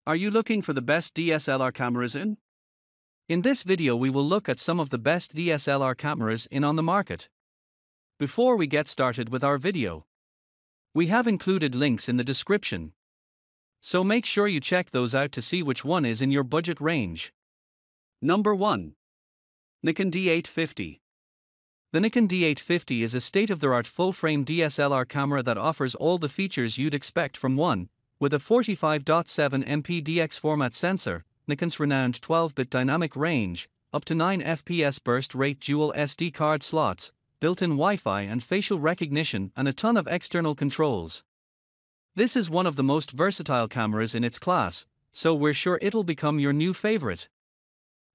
Are you looking for the best DSLR cameras in? In this video we will look at some of the best DSLR cameras on the market. Before we get started with our video, we have included links in the description, so make sure you check those out to see which one is in your budget range. Number 1. Nikon D850. The Nikon D850 is a state-of-the-art full-frame DSLR camera that offers all the features you'd expect from one, with a 45.7 MP DX format sensor, Nikon's renowned 12-bit dynamic range, up to 9 FPS burst rate, dual SD card slots, built-in Wi-Fi and facial recognition, and a ton of external controls. This is one of the most versatile cameras in its class, so we're sure it'll become your new favorite.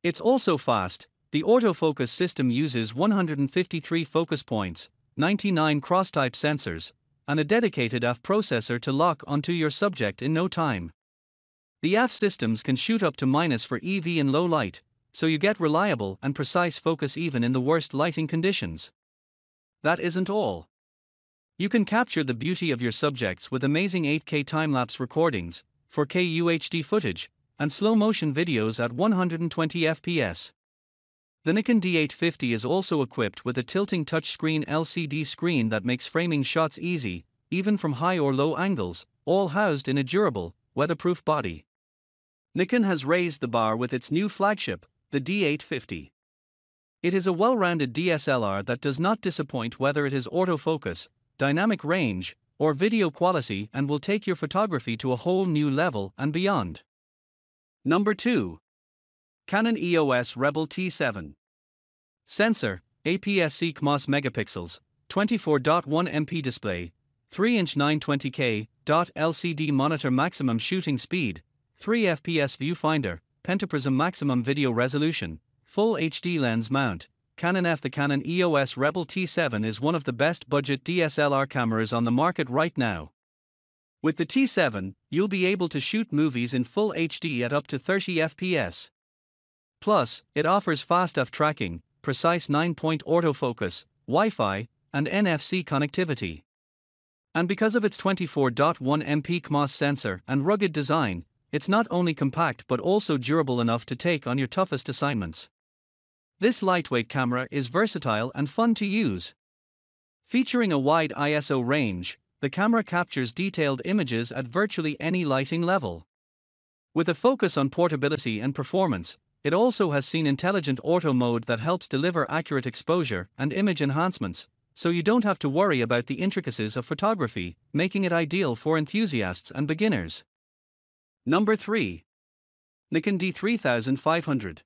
It's also fast. The autofocus system uses 153 focus points, 99 cross-type sensors, and a dedicated AF processor to lock onto your subject in no time. The AF systems can shoot up to minus for EV in low light, so you get reliable and precise focus even in the worst lighting conditions. That isn't all. You can capture the beauty of your subjects with amazing 8K time-lapse recordings, 4K UHD footage, and slow-motion videos at 120 FPS. The Nikon D850 is also equipped with a tilting touchscreen LCD screen that makes framing shots easy, even from high or low angles, all housed in a durable, weatherproof body. Nikon has raised the bar with its new flagship, the D850. It is a well-rounded DSLR that does not disappoint whether it is autofocus, dynamic range, or video quality, and will take your photography to a whole new level and beyond. Number 2. Canon EOS Rebel T7. Sensor, APS-C CMOS megapixels, 24.1 MP display, 3-inch 920K LCD monitor, maximum shooting speed, 3 FPS viewfinder, pentaprism maximum video resolution, full HD lens mount, Canon F. The Canon EOS Rebel T7 is one of the best budget DSLR cameras on the market right now. With the T7, you'll be able to shoot movies in full HD at up to 30 FPS. Plus, it offers fast AF tracking, precise 9-point autofocus, Wi-Fi, and NFC connectivity. And because of its 24.1 MP CMOS sensor and rugged design, it's not only compact but also durable enough to take on your toughest assignments. This lightweight camera is versatile and fun to use. Featuring a wide ISO range, the camera captures detailed images at virtually any lighting level. With a focus on portability and performance, it also has seen intelligent auto mode that helps deliver accurate exposure and image enhancements, so you don't have to worry about the intricacies of photography, making it ideal for enthusiasts and beginners. Number 3. Nikon D3500.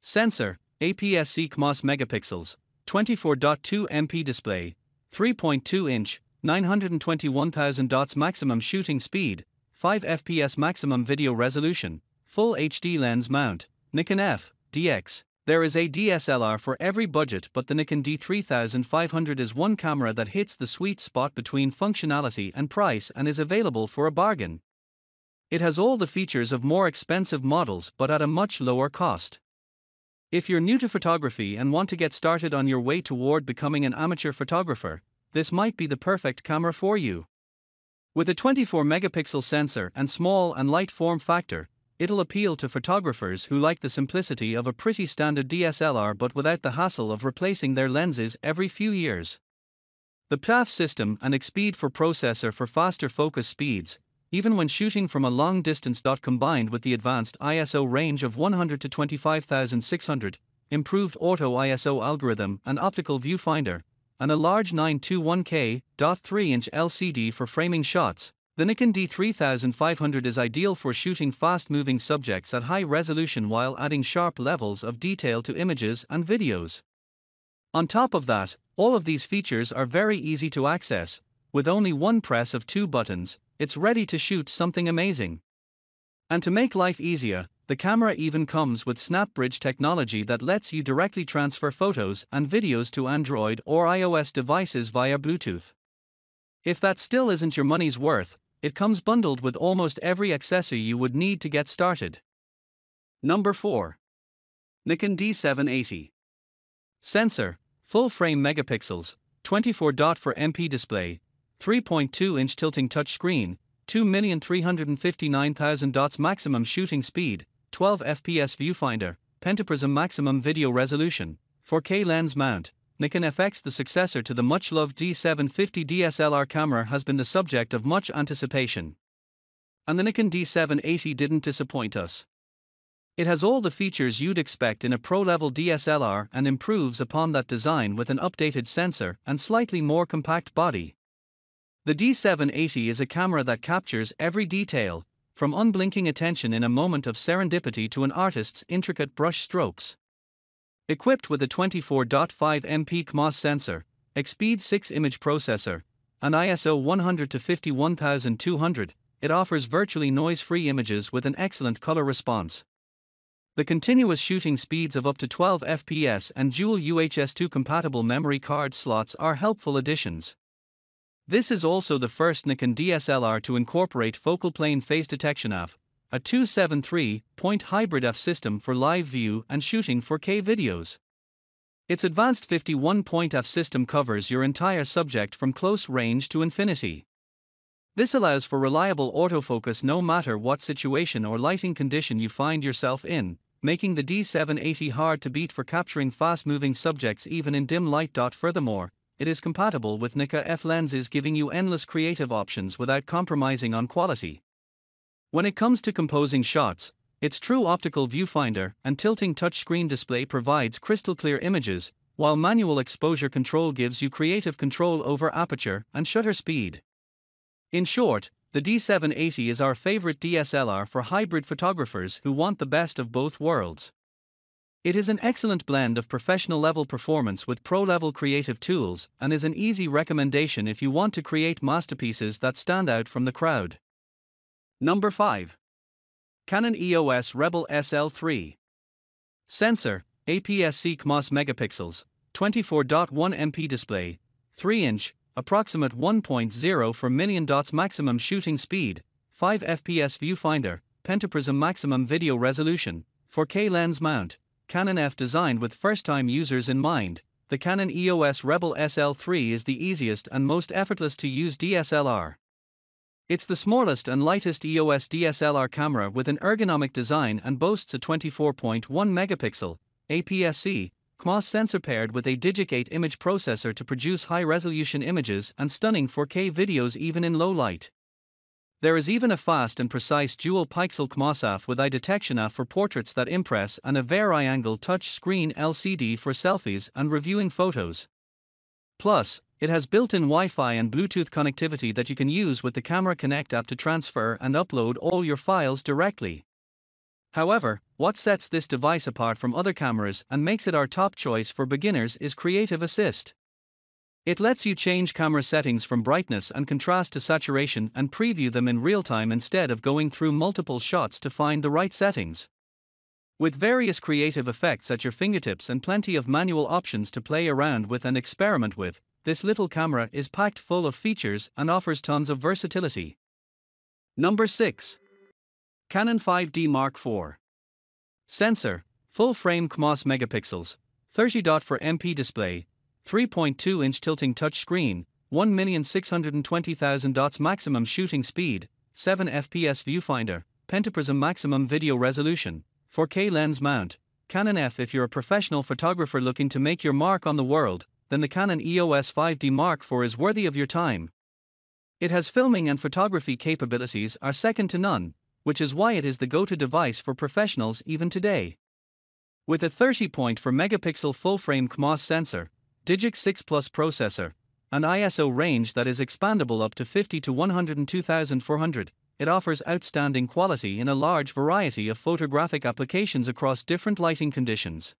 Sensor, APS-C CMOS megapixels, 24.2 MP display, 3.2-inch, 921,000 dots maximum shooting speed, 5 FPS maximum video resolution, full HD lens mount, Nikon F. DX. There is a DSLR for every budget, but the Nikon D3500 is one camera that hits the sweet spot between functionality and price and is available for a bargain. It has all the features of more expensive models but at a much lower cost. If you're new to photography and want to get started on your way toward becoming an amateur photographer, this might be the perfect camera for you. With a 24-megapixel sensor and small and light form factor, it'll appeal to photographers who like the simplicity of a pretty standard DSLR but without the hassle of replacing their lenses every few years. The PAF system and X-Speed processor for faster focus speeds, even when shooting from a long distance. Combined with the advanced ISO range of 100 to 25,600, improved auto ISO algorithm and optical viewfinder, and a large 921K 3-inch LCD for framing shots, the Nikon D3500 is ideal for shooting fast-moving subjects at high resolution while adding sharp levels of detail to images and videos. On top of that, all of these features are very easy to access. With only one press of 2 buttons, it's ready to shoot something amazing. And to make life easier, the camera even comes with SnapBridge technology that lets you directly transfer photos and videos to Android or iOS devices via Bluetooth. If that still isn't your money's worth, it comes bundled with almost every accessory you would need to get started. Number 4. Nikon D780. Sensor, full-frame megapixels, 24.4 MP display, 3.2-inch tilting touchscreen, 2,359,000 dots maximum shooting speed, 12 fps viewfinder, pentaprism maximum video resolution, 4K lens mount. Nikon FX, the successor to the much-loved D750 DSLR camera, has been the subject of much anticipation. And the Nikon D780 didn't disappoint us. It has all the features you'd expect in a pro-level DSLR and improves upon that design with an updated sensor and slightly more compact body. The D780 is a camera that captures every detail, from unblinking attention in a moment of serendipity to an artist's intricate brush strokes. Equipped with a 24.5 MP CMOS sensor, Expeed 6 image processor, and ISO 100-51200, it offers virtually noise-free images with an excellent color response. The continuous shooting speeds of up to 12 fps and dual UHS-2 compatible memory card slots are helpful additions. This is also the first Nikon DSLR to incorporate focal plane phase detection AF, a 273-point hybrid AF system for live view and shooting 4K videos. Its advanced 51-point AF system covers your entire subject from close range to infinity. This allows for reliable autofocus no matter what situation or lighting condition you find yourself in, making the D780 hard to beat for capturing fast-moving subjects even in dim light. Furthermore, it is compatible with Nikon F lenses, giving you endless creative options without compromising on quality. When it comes to composing shots, its true optical viewfinder and tilting touchscreen display provides crystal-clear images, while manual exposure control gives you creative control over aperture and shutter speed. In short, the D780 is our favorite DSLR for hybrid photographers who want the best of both worlds. It is an excellent blend of professional-level performance with pro-level creative tools and is an easy recommendation if you want to create masterpieces that stand out from the crowd. Number 5. Canon EOS Rebel SL3. Sensor, APS-C CMOS megapixels, 24.1 MP display, 3-inch, approximate 1.0 per million dots maximum shooting speed, 5 fps viewfinder, pentaprism maximum video resolution, 4K lens mount. Canon F. Designed with first-time users in mind, the Canon EOS Rebel SL3 is the easiest and most effortless to use DSLR. It's the smallest and lightest EOS DSLR camera with an ergonomic design and boasts a 24.1 megapixel APS-C CMOS sensor paired with a Digic 8 image processor to produce high-resolution images and stunning 4K videos even in low light. There is even a fast and precise dual pixel CMOS AF with eye detection AF for portraits that impress and a vari-angle touch screen LCD for selfies and reviewing photos. Plus, it has built-in Wi-Fi and Bluetooth connectivity that you can use with the Camera Connect app to transfer and upload all your files directly. However, what sets this device apart from other cameras and makes it our top choice for beginners is Creative Assist. It lets you change camera settings from brightness and contrast to saturation and preview them in real time instead of going through multiple shots to find the right settings. With various creative effects at your fingertips and plenty of manual options to play around with and experiment with, this little camera is packed full of features and offers tons of versatility. Number 6. Canon 5D Mark IV. Sensor, full-frame CMOS megapixels, 30.4 MP display, 3.2-inch tilting touchscreen, 1,620,000 dots maximum shooting speed, 7 fps viewfinder, pentaprism maximum video resolution, 4K lens mount. Canon F. If you're a professional photographer looking to make your mark on the world, then the Canon EOS 5D Mark IV is worthy of your time. It has filming and photography capabilities are second to none, which is why it is the go-to device for professionals even today. With a 30.4 megapixel full-frame CMOS sensor, Digic 6 Plus processor, an ISO range that is expandable up to 50 to 102,400, it offers outstanding quality in a large variety of photographic applications across different lighting conditions.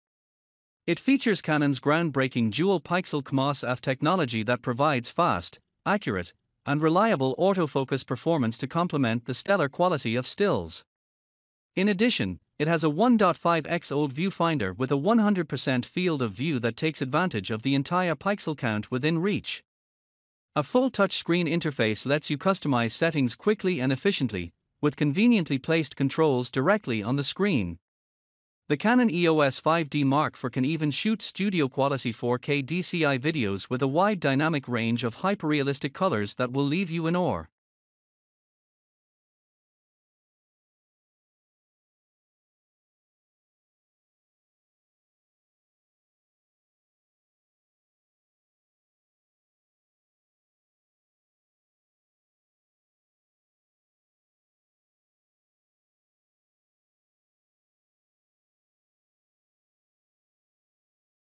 It features Canon's groundbreaking dual pixel CMOS AF technology that provides fast, accurate, and reliable autofocus performance to complement the stellar quality of stills. In addition, it has a 1.5x old viewfinder with a 100% field of view that takes advantage of the entire pixel count within reach. A full touchscreen interface lets you customize settings quickly and efficiently, with conveniently placed controls directly on the screen. The Canon EOS 5D Mark IV can even shoot studio-quality 4K DCI videos with a wide dynamic range of hyperrealistic colors that will leave you in awe.